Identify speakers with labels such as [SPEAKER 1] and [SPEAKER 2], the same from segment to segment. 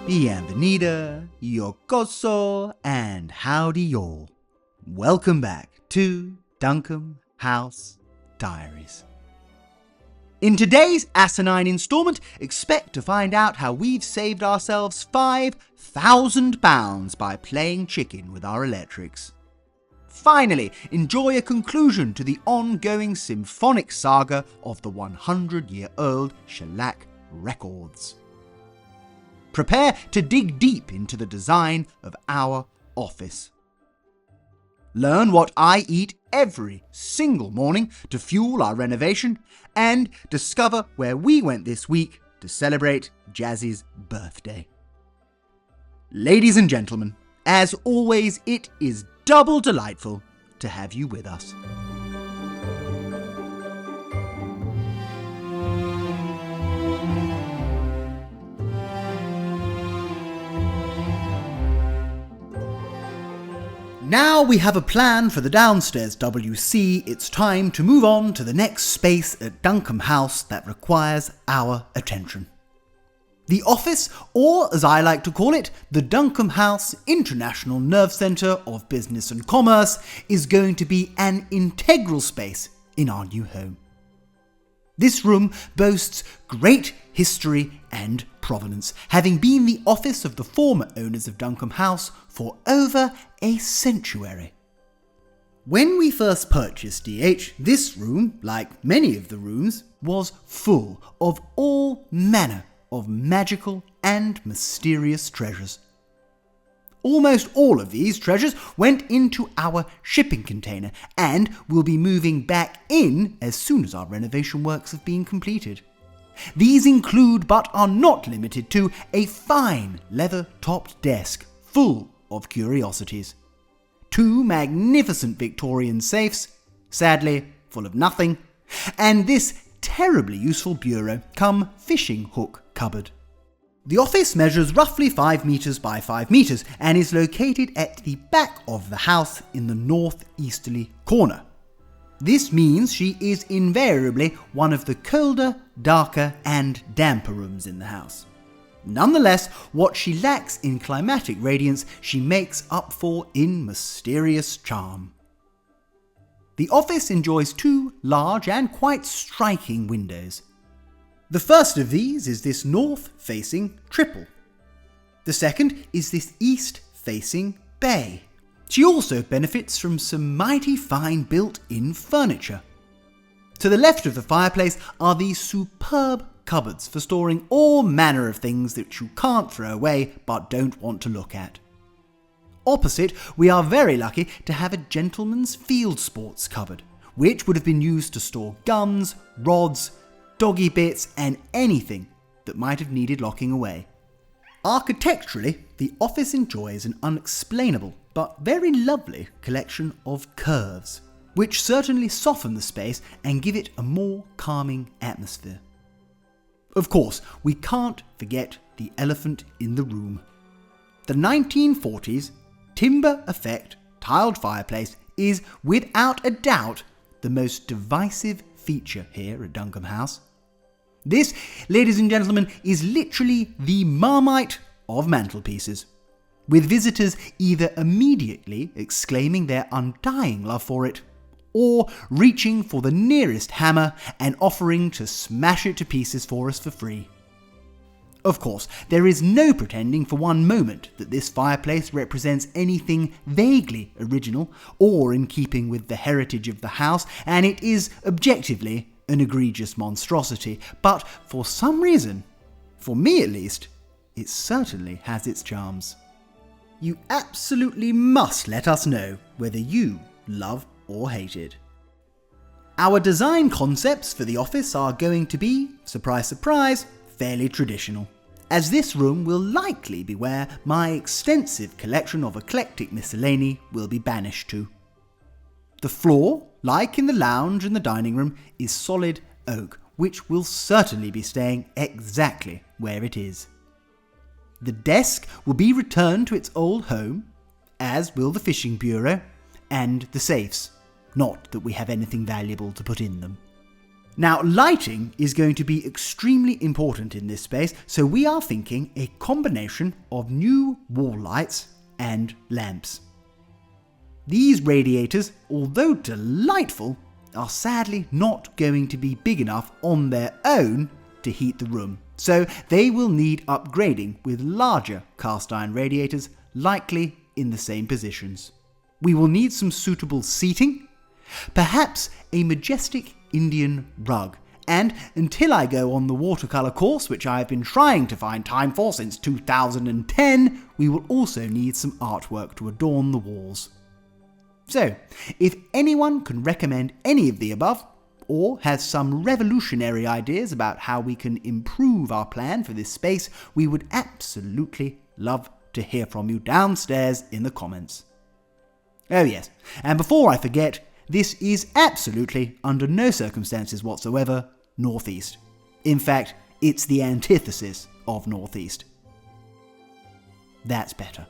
[SPEAKER 1] Bienvenida, yokoso, and howdy y'all. Welcome back to Duncombe House Diaries. In today's asinine instalment, expect to find out how we've saved ourselves £5,000 by playing chicken with our electrics. Finally, enjoy a conclusion to the ongoing symphonic saga of the 100-year-old shellac records. Prepare to dig deep into the design of our office. Learn what I eat every single morning to fuel our renovation, and discover where we went this week to celebrate Jazzy's birthday. Ladies and gentlemen, as always, it is double delightful to have you with us. Now we have a plan for the downstairs WC, it's time to move on to the next space at Duncombe House that requires our attention. The office, or as I like to call it, the Duncombe House International Nerve Centre of Business and Commerce, is going to be an integral space in our new home. This room boasts great history and provenance, having been the office of the former owners of Duncombe House for over a century. When we first purchased DH, this room, like many of the rooms, was full of all manner of magical and mysterious treasures. Almost all of these treasures went into our shipping container and will be moving back in as soon as our renovation works have been completed. These include, but are not limited to, a fine leather-topped desk full of curiosities, 2 magnificent Victorian safes, sadly full of nothing, and this terribly useful bureau cum fishing hook cupboard. The office measures roughly 5 metres by 5 metres and is located at the back of the house in the northeasterly corner. This means she is invariably one of the colder, darker and damper rooms in the house. Nonetheless, what she lacks in climatic radiance, she makes up for in mysterious charm. The office enjoys 2 large and quite striking windows. The first of these is this north-facing triple. The second is this east-facing bay. She also benefits from some mighty fine built-in furniture. To the left of the fireplace are these superb cupboards for storing all manner of things that you can't throw away but don't want to look at. Opposite, we are very lucky to have a gentleman's field sports cupboard, which would have been used to store guns, rods, doggy bits and anything that might have needed locking away. Architecturally, the office enjoys an unexplainable but very lovely collection of curves, which certainly soften the space and give it a more calming atmosphere. Of course, we can't forget the elephant in the room. The 1940s timber effect tiled fireplace is without a doubt the most divisive feature here at Duncombe House. This, ladies and gentlemen, is literally the Marmite of mantelpieces, with visitors either immediately exclaiming their undying love for it, or reaching for the nearest hammer and offering to smash it to pieces for us for free. Of course, there is no pretending for one moment that this fireplace represents anything vaguely original or in keeping with the heritage of the house, and it is objectively an egregious monstrosity, but for some reason, for me at least, it certainly has its charms. You absolutely must let us know whether you love or hate it. Our design concepts for the office are going to be, surprise surprise, fairly traditional, as this room will likely be where my extensive collection of eclectic miscellany will be banished to. The floor, like in the lounge and the dining room, is solid oak, which will certainly be staying exactly where it is. The desk will be returned to its old home, as will the fishing bureau and the safes. Not that we have anything valuable to put in them. Now, lighting is going to be extremely important in this space, so we are thinking a combination of new wall lights and lamps. These radiators, although delightful, are sadly not going to be big enough on their own to heat the room, so they will need upgrading with larger cast iron radiators, likely in the same positions. We will need some suitable seating, perhaps a majestic Indian rug, and until I go on the watercolour course, which I have been trying to find time for since 2010, we will also need some artwork to adorn the walls. So, if anyone can recommend any of the above, or has some revolutionary ideas about how we can improve our plan for this space, we would absolutely love to hear from you downstairs in the comments. Oh yes, and before I forget, this is absolutely, under no circumstances whatsoever, northeast. In fact, it's the antithesis of northeast. That's better.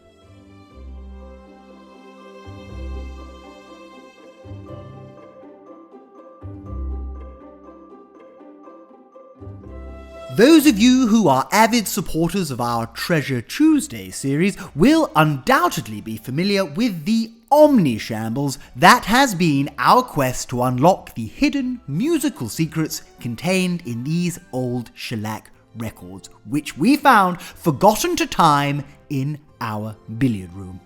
[SPEAKER 1] Those of you who are avid supporters of our Treasure Tuesday series will undoubtedly be familiar with the omni-shambles that has been our quest to unlock the hidden musical secrets contained in these old shellac records, which we found forgotten to time in our billiard room.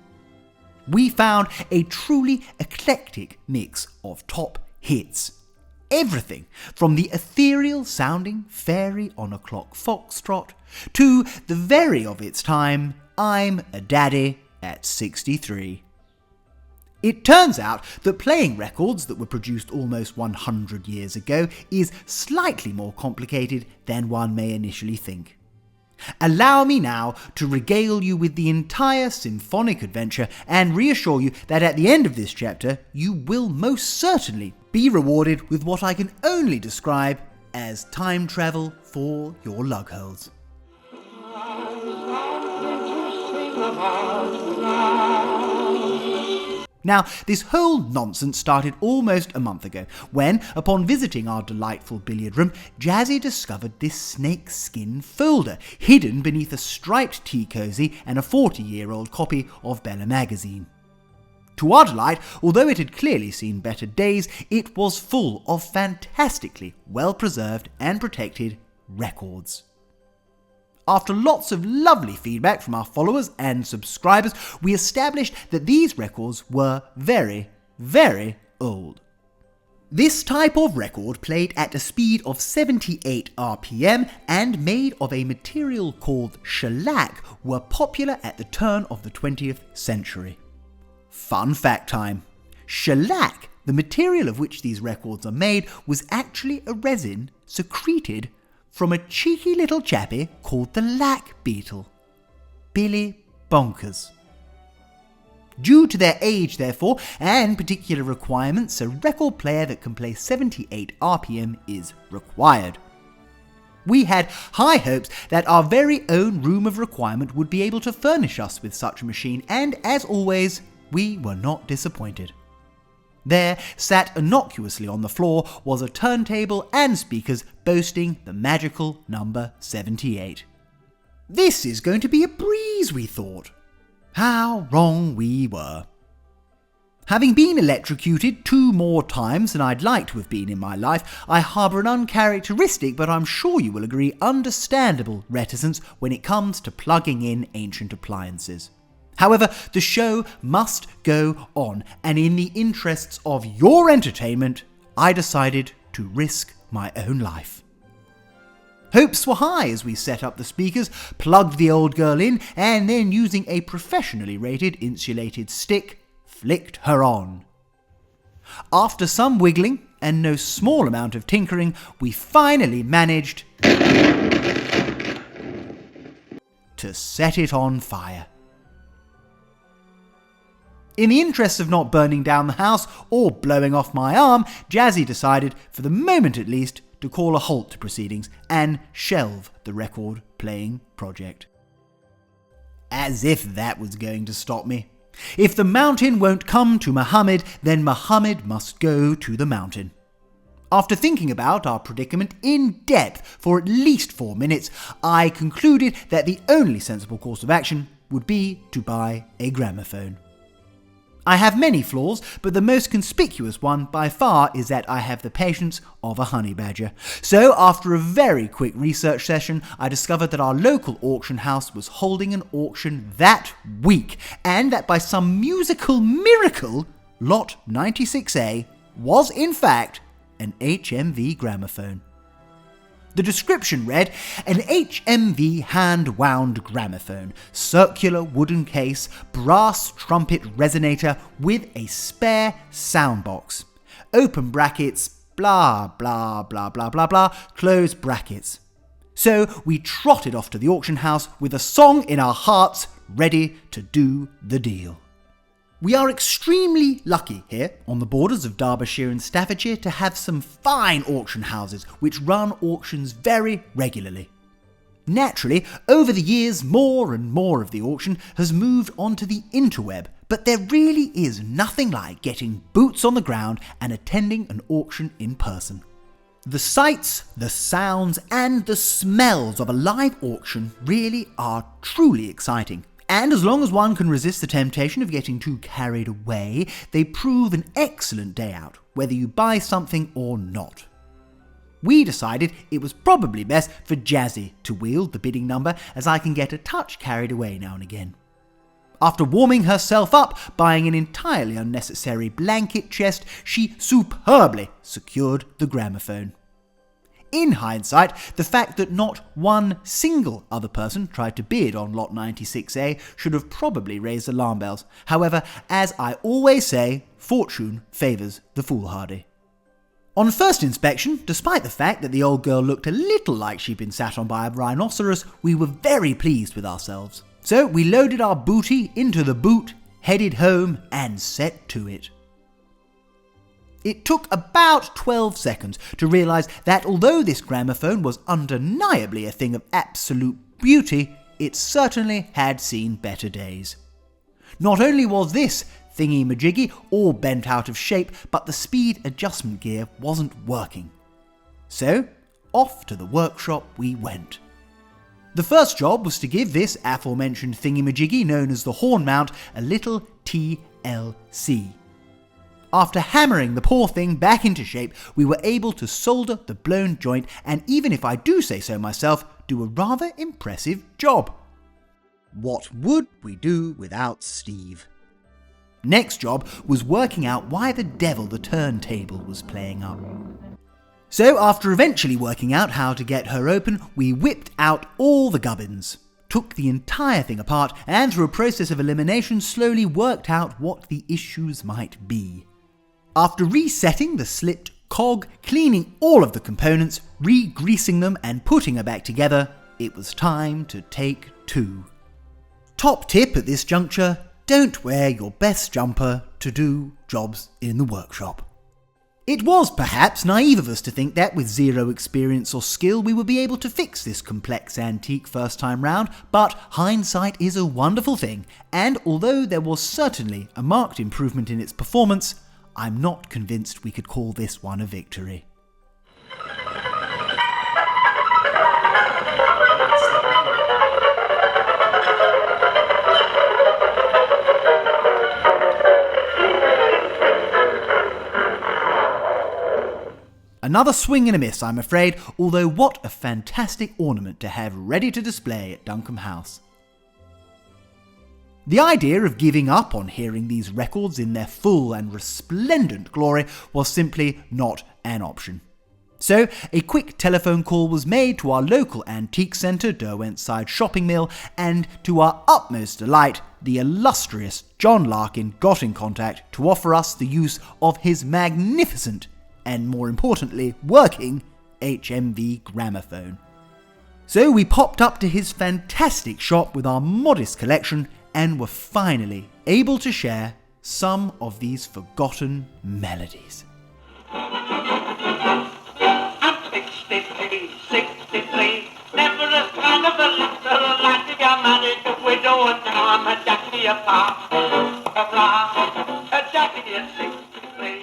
[SPEAKER 1] We found a truly eclectic mix of top hits. Everything from the ethereal sounding Fairy on a Clock Foxtrot to the very of its time I'm a Daddy at 63. It turns out that playing records that were produced almost 100 years ago is slightly more complicated than one may initially think. Allow me now to regale you with the entire symphonic adventure and reassure you that at the end of this chapter you will most certainly be rewarded with what I can only describe as time travel for your lug holes. Now, this whole nonsense started almost a month ago, when, upon visiting our delightful billiard room, Jazzy discovered this snakeskin folder, hidden beneath a striped tea cosy and a 40-year-old copy of Bella magazine. To our delight, although it had clearly seen better days, it was full of fantastically well-preserved and protected records. After lots of lovely feedback from our followers and subscribers, we established that these records were very, very old. This type of record played at a speed of 78 RPM and made of a material called shellac were popular at the turn of the 20th century. Fun fact time. Shellac, the material of which these records are made, was actually a resin secreted from a cheeky little chappie called the lac beetle. Billy Bonkers. Due to their age, therefore, and particular requirements, a record player that can play 78 RPM is required. We had high hopes that our very own room of requirement would be able to furnish us with such a machine, and as always, we were not disappointed. There, sat innocuously on the floor, was a turntable and speakers boasting the magical number 78. This is going to be a breeze, we thought. How wrong we were. Having been electrocuted 2 more times than I'd like to have been in my life, I harbour an uncharacteristic, but I'm sure you will agree, understandable reticence when it comes to plugging in ancient appliances. However, the show must go on, and in the interests of your entertainment, I decided to risk my own life. Hopes were high as we set up the speakers, plugged the old girl in, and then using a professionally rated insulated stick, flicked her on. After some wiggling and no small amount of tinkering, we finally managed to set it on fire. In the interest of not burning down the house or blowing off my arm, Jazzy decided, for the moment at least, to call a halt to proceedings and shelve the record playing project. As if that was going to stop me. If the mountain won't come to Muhammad, then Muhammad must go to the mountain. After thinking about our predicament in depth for at least 4 minutes, I concluded that the only sensible course of action would be to buy a gramophone. I have many flaws, but the most conspicuous one by far is that I have the patience of a honey badger. So after a very quick research session, I discovered that our local auction house was holding an auction that week, and that by some musical miracle, lot 96A was in fact an HMV gramophone. The description read, an HMV hand-wound gramophone, circular wooden case, brass trumpet resonator with a spare sound box. Open brackets, blah, blah, blah, blah, blah, blah, close brackets. So we trotted off to the auction house with a song in our hearts, ready to do the deal. We are extremely lucky here on the borders of Derbyshire and Staffordshire to have some fine auction houses which run auctions very regularly. Naturally, over the years more and more of the auction has moved onto the interweb, but there really is nothing like getting boots on the ground and attending an auction in person. The sights, the sounds and the smells of a live auction really are truly exciting. And as long as one can resist the temptation of getting too carried away, they prove an excellent day out, whether you buy something or not. We decided it was probably best for Jazzy to wield the bidding number, as I can get a touch carried away now and again. After warming herself up, buying an entirely unnecessary blanket chest, she superbly secured the gramophone. In hindsight, the fact that not one single other person tried to bid on lot 96A should have probably raised alarm bells. However, as I always say, fortune favours the foolhardy. On first inspection, despite the fact that the old girl looked a little like she'd been sat on by a rhinoceros, we were very pleased with ourselves. So we loaded our booty into the boot, headed home and set to it. It took about 12 seconds to realise that although this gramophone was undeniably a thing of absolute beauty, it certainly had seen better days. Not only was this thingy-majiggy all bent out of shape, but the speed adjustment gear wasn't working. So, off to the workshop we went. The first job was to give this aforementioned thingy-majiggy known as the horn mount a little TLC. After hammering the poor thing back into shape, we were able to solder the blown joint and, even if I do say so myself, do a rather impressive job. What would we do without Steve? Next job was working out why the devil the turntable was playing up. So after eventually working out how to get her open, we whipped out all the gubbins, took the entire thing apart and through a process of elimination slowly worked out what the issues might be. After resetting the slipped cog, cleaning all of the components, re-greasing them and putting her back together, it was time to take two. Top tip at this juncture, don't wear your best jumper to do jobs in the workshop. It was perhaps naive of us to think that with zero experience or skill we would be able to fix this complex antique first time round, but hindsight is a wonderful thing, and although there was certainly a marked improvement in its performance, I'm not convinced we could call this one a victory. Another swing and a miss, I'm afraid, although what a fantastic ornament to have ready to display at Duncombe House. The idea of giving up on hearing these records in their full and resplendent glory was simply not an option. So a quick telephone call was made to our local antique centre, Derwentside Shopping Mill, and to our utmost delight, the illustrious John Larkin got in contact to offer us the use of his magnificent and, more importantly, working HMV gramophone. So we popped up to his fantastic shop with our modest collection and were finally able to share some of these forgotten melodies.
[SPEAKER 2] I'm 63, 63, never a kind of a little like to get married to widow, and now I'm a Jackie apart. around a WC3.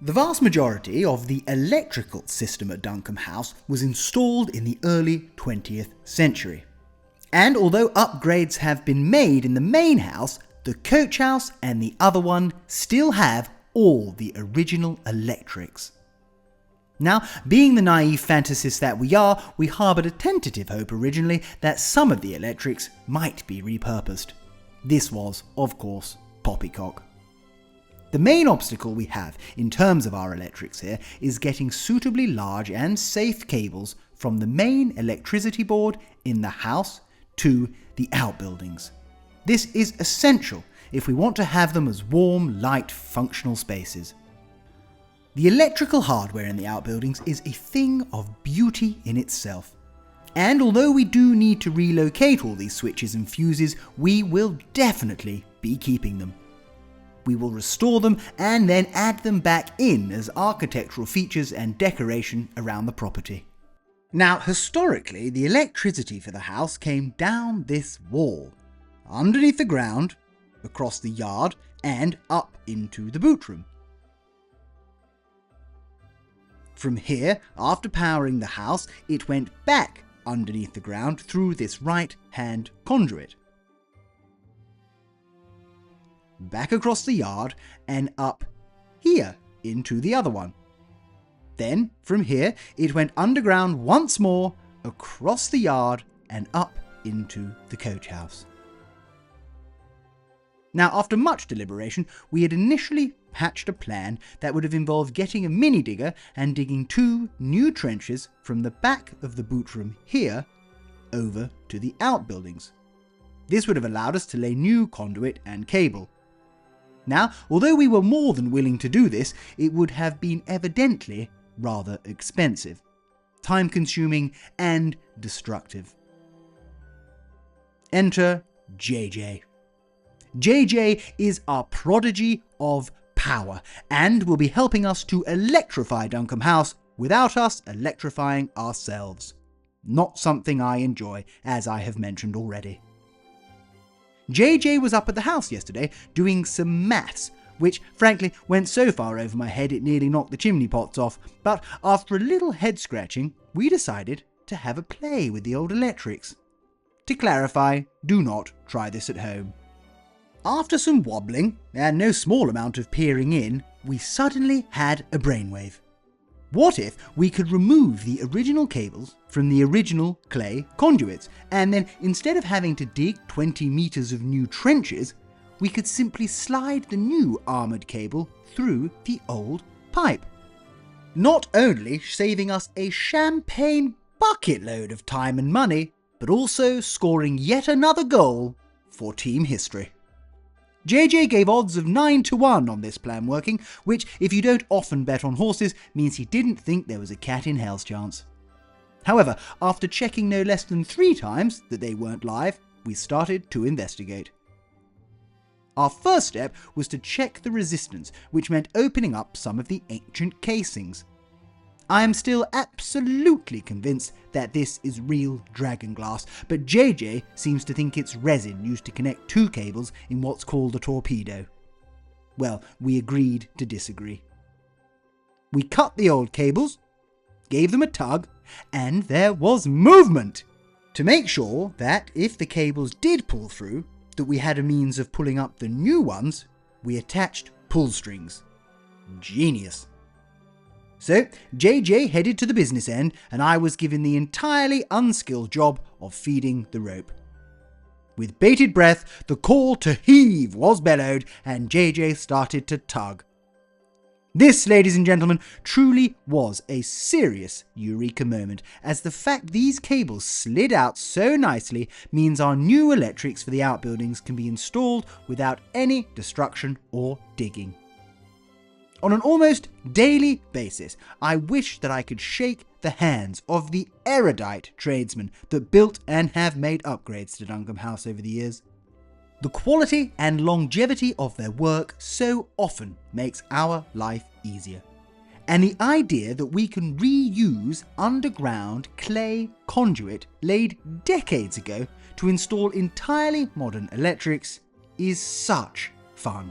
[SPEAKER 1] The vast majority of the electrical system at Duncombe House was installed in the early 20th century. And although upgrades have been made in the main house, the coach house and the other one still have all the original electrics. Now, being the naive fantasists that we are, we harboured a tentative hope originally that some of the electrics might be repurposed. This was, of course, poppycock. The main obstacle we have in terms of our electrics here is getting suitably large and safe cables from the main electricity board in the house to the outbuildings. This is essential if we want to have them as warm, light, functional spaces. The electrical hardware in the outbuildings is a thing of beauty in itself. And although we do need to relocate all these switches and fuses, we will definitely be keeping them. We will restore them and then add them back in as architectural features and decoration around the property. Now, historically, the electricity for the house came down this wall, underneath the ground, across the yard, and up into the boot room. From here, after powering the house, it went back underneath the ground through this right-hand conduit. Back across the yard and up here into the other one. Then, from here, it went underground once more, across the yard and up into the coach house. Now, after much deliberation, we had initially hatched a plan that would have involved getting a mini digger and digging 2 new trenches from the back of the boot room here over to the outbuildings. This would have allowed us to lay new conduit and cable. Now, although we were more than willing to do this, it would have been evidently rather expensive, time-consuming and destructive. Enter JJ. JJ is our prodigy of power and will be helping us to electrify Duncombe House without us electrifying ourselves. Not something I enjoy, as I have mentioned already. JJ was up at the house yesterday doing some maths, which frankly went so far over my head it nearly knocked the chimney pots off, but after a little head scratching, we decided to have a play with the old electrics. To clarify, do not try this at home. After some wobbling, and no small amount of peering in, we suddenly had a brainwave. What if we could remove the original cables from the original clay conduits, and then instead of having to dig 20 meters of new trenches, we could simply slide the new armoured cable through the old pipe? Not only saving us a champagne bucket load of time and money, but also scoring yet another goal for team history. JJ gave odds of 9-1 on this plan working, which, if you don't often bet on horses, means he didn't think there was a cat in hell's chance. However, after checking no less than 3 times that they weren't live, we started to investigate. Our first step was to check the resistance, which meant opening up some of the ancient casings. I am still absolutely convinced that this is real dragon glass, but JJ seems to think it's resin used to connect 2 cables in what's called a torpedo. Well, we agreed to disagree. We cut the old cables, gave them a tug, and there was movement! To make sure that if the cables did pull through, that we had a means of pulling up the new ones, we attached pull strings. Genius. So, JJ headed to the business end and I was given the entirely unskilled job of feeding the rope. With bated breath, the call to heave was bellowed, and JJ started to tug. This, ladies and gentlemen, truly was a serious eureka moment, as the fact these cables slid out so nicely means our new electrics for the outbuildings can be installed without any destruction or digging. On an almost daily basis, I wish that I could shake the hands of the erudite tradesmen that built and have made upgrades to Duncombe House over the years. The quality and longevity of their work so often makes our life easier. And the idea that we can reuse underground clay conduit laid decades ago to install entirely modern electrics is such fun.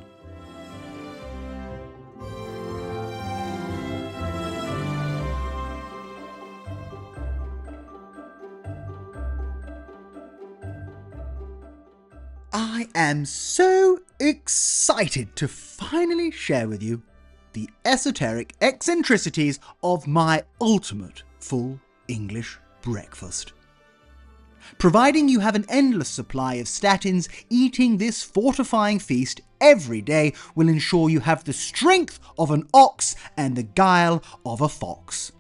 [SPEAKER 1] I am so excited to finally share with you the esoteric eccentricities of my ultimate full English breakfast. Providing you have an endless supply of statins, eating this fortifying feast every day will ensure you have the strength of an ox and the guile of a fox.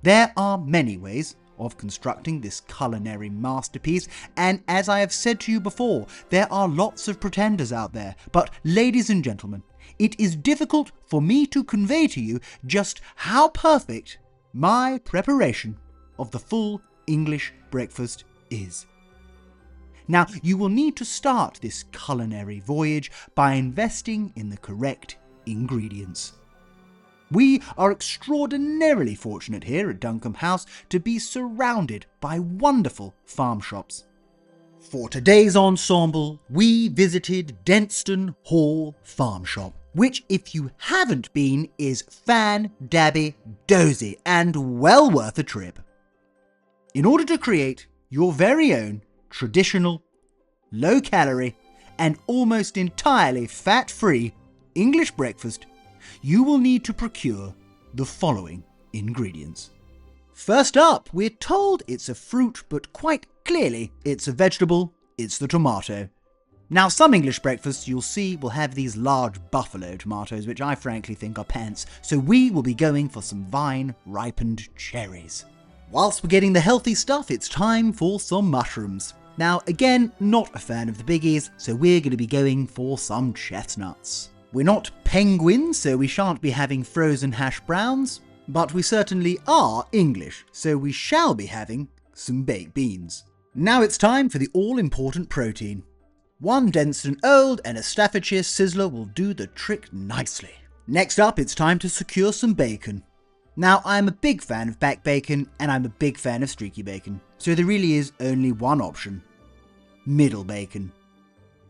[SPEAKER 1] There are many ways of constructing this culinary masterpiece, and as I have said to you before, there are lots of pretenders out there, but ladies and gentlemen, it is difficult for me to convey to you just how perfect my preparation of the full English breakfast is. Now, you will need to start this culinary voyage by investing in the correct ingredients. We are extraordinarily fortunate here at Duncombe House to be surrounded by wonderful farm shops. For today's ensemble, we visited Denstone Hall Farm Shop, which, if you haven't been, is fan-dabby-dozy and well worth a trip. In order to create your very own traditional, low-calorie, and almost entirely fat-free English breakfast, you will need to procure the following ingredients. First up, we're told it's a fruit, but quite clearly it's a vegetable. It's the tomato. Now, some English breakfasts you'll see will have these large buffalo tomatoes, which I frankly think are pants, so we will be going for some vine-ripened cherries. Whilst we're getting the healthy stuff, it's time for some mushrooms. Now, again, not a fan of the biggies, so we're going to be going for some chestnuts. We're not penguins, so we shan't be having frozen hash browns, but we certainly are English, so we shall be having some baked beans. Now it's time for the all-important protein. 1 Denstone Old and a Staffordshire Sizzler will do the trick nicely. Next up, it's time to secure some bacon. Now, I'm a big fan of back bacon, and I'm a big fan of streaky bacon, so there really is only one option: middle bacon.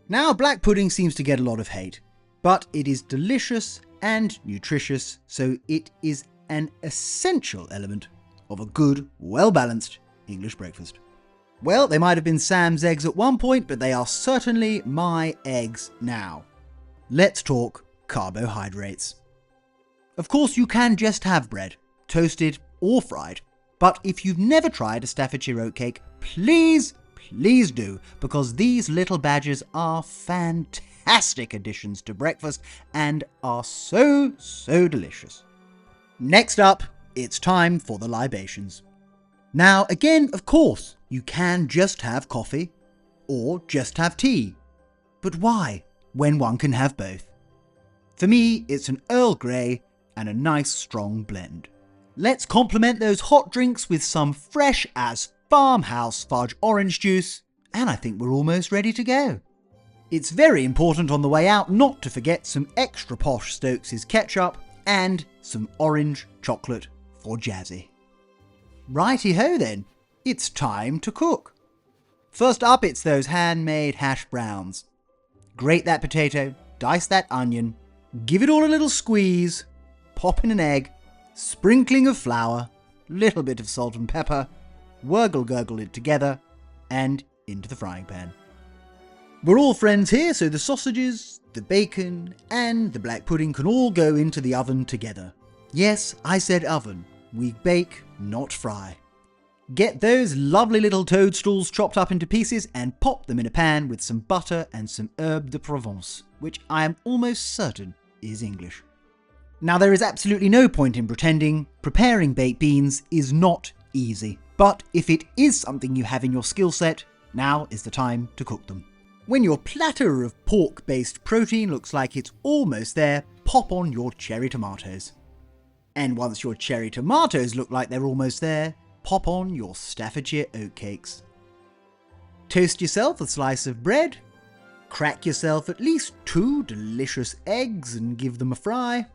[SPEAKER 1] Now, black pudding seems to get a lot of hate, but it is delicious and nutritious, so it is an essential element of a good, well-balanced English breakfast. Well, they might have been Sam's eggs at one point, but they are certainly my eggs now. Let's talk carbohydrates. Of course, you can just have bread, toasted or fried, but if you've never tried a Staffordshire oatcake, please do, because these little badgers are fantastic additions to breakfast and are so delicious. Next up, it's time for the libations. Now, again, of course, you can just have coffee or just have tea. But why, when one can have both? For me, it's an Earl Grey and a nice strong blend. Let's complement those hot drinks with some fresh as farmhouse fudge orange juice, and I think we're almost ready to go. It's very important on the way out not to forget some extra posh Stokes' ketchup and some orange chocolate for jazzy. Righty-ho then, it's time to cook. First up, it's those handmade hash browns. Grate that potato, dice that onion, give it all a little squeeze, pop in an egg, sprinkling of flour, little bit of salt and pepper, wurgle-gurgle it together, and into the frying pan. We're all friends here, so the sausages, the bacon, and the black pudding can all go into the oven together. Yes, I said oven. We bake, not fry. Get those lovely little toadstools chopped up into pieces and pop them in a pan with some butter and some herbe de Provence, which I am almost certain is English. Now, there is absolutely no point in pretending preparing baked beans is not easy, but if it is something you have in your skill set, now is the time to cook them. When your platter of pork-based protein looks like it's almost there, pop on your cherry tomatoes. And once your cherry tomatoes look like they're almost there, pop on your Staffordshire oatcakes. Toast yourself a slice of bread, crack yourself at least 2 delicious eggs and give them a fry.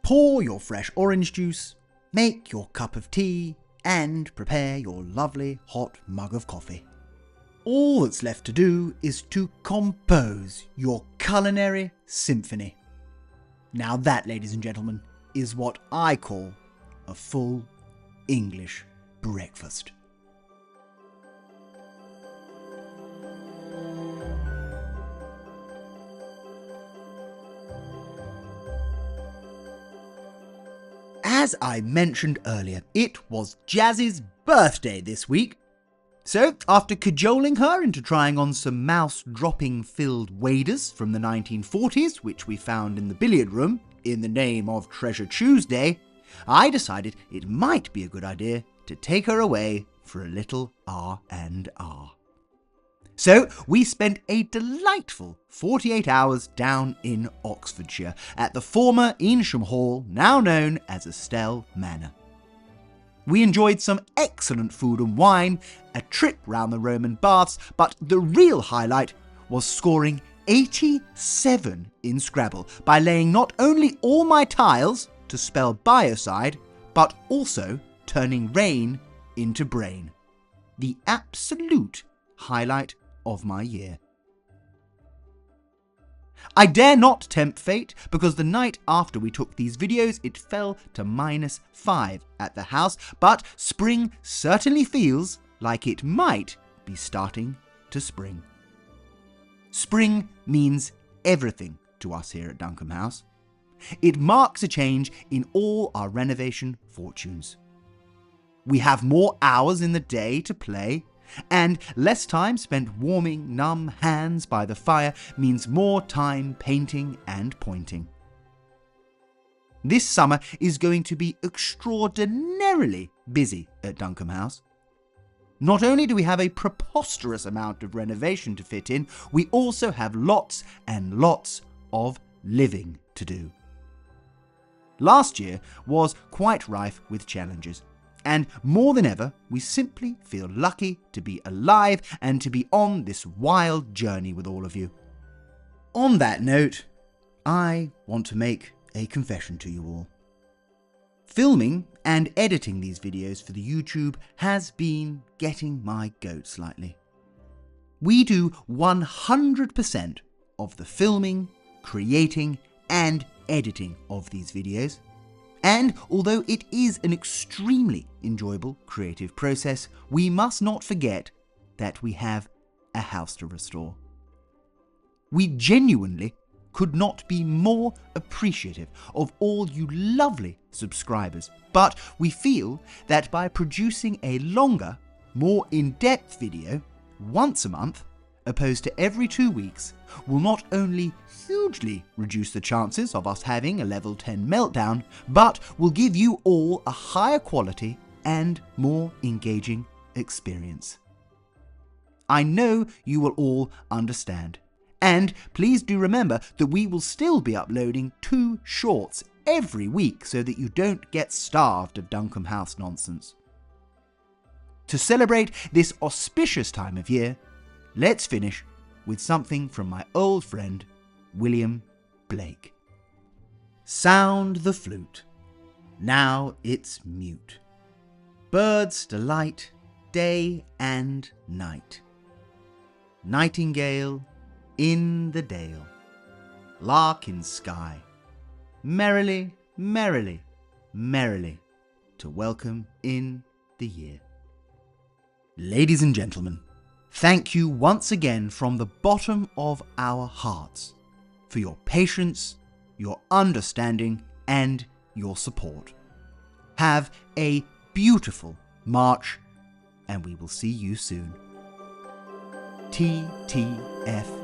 [SPEAKER 1] Pour your fresh orange juice, make your cup of tea, and prepare your lovely hot mug of coffee. All that's left to do is to compose your culinary symphony. Now that, ladies and gentlemen, is what I call a full English breakfast. As I mentioned earlier, it was Jazz's birthday this week. So, after cajoling her into trying on some mouse-dropping filled waders from the 1940s, which we found in the billiard room in the name of Treasure Tuesday, I decided it might be a good idea to take her away for a little R&R. So, we spent a delightful 48 hours down in Oxfordshire at the former Eynsham Hall, now known as Estelle Manor. We enjoyed some excellent food and wine, a trip round the Roman baths, but the real highlight was scoring 87 in Scrabble by laying not only all my tiles to spell biocide, but also turning rain into brain. The absolute highlight of my year. I dare not tempt fate, because the night after we took these videos it fell to -5 at the house, but spring certainly feels like it might be starting to spring. Spring means everything to us here at Duncombe House. It marks a change in all our renovation fortunes. We have more hours in the day to play, and less time spent warming numb hands by the fire means more time painting and pointing. This summer is going to be extraordinarily busy at Duncombe House. Not only do we have a preposterous amount of renovation to fit in, we also have lots and lots of living to do. Last year was quite rife with challenges. And more than ever, we simply feel lucky to be alive and to be on this wild journey with all of you. On that note, I want to make a confession to you all. Filming and editing these videos for the YouTube has been getting my goat slightly. We do 100% of the filming, creating, and editing of these videos. And although it is an extremely enjoyable creative process, we must not forget that we have a house to restore. We genuinely could not be more appreciative of all you lovely subscribers, but we feel that by producing a longer, more in-depth video once a month, opposed to every 2 weeks, will not only hugely reduce the chances of us having a level 10 meltdown, but will give you all a higher quality and more engaging experience. I know you will all understand. And please do remember that we will still be uploading 2 shorts every week so that you don't get starved of Duncombe House nonsense. To celebrate this auspicious time of year, let's finish with something from my old friend, William Blake. Sound the flute, now it's mute. Birds delight day and night. Nightingale in the dale, lark in sky, merrily, merrily, merrily, to welcome in the year. Ladies and gentlemen, thank you once again from the bottom of our hearts for your patience, your understanding, and your support. Have a beautiful march, and we will see you soon. TTFN.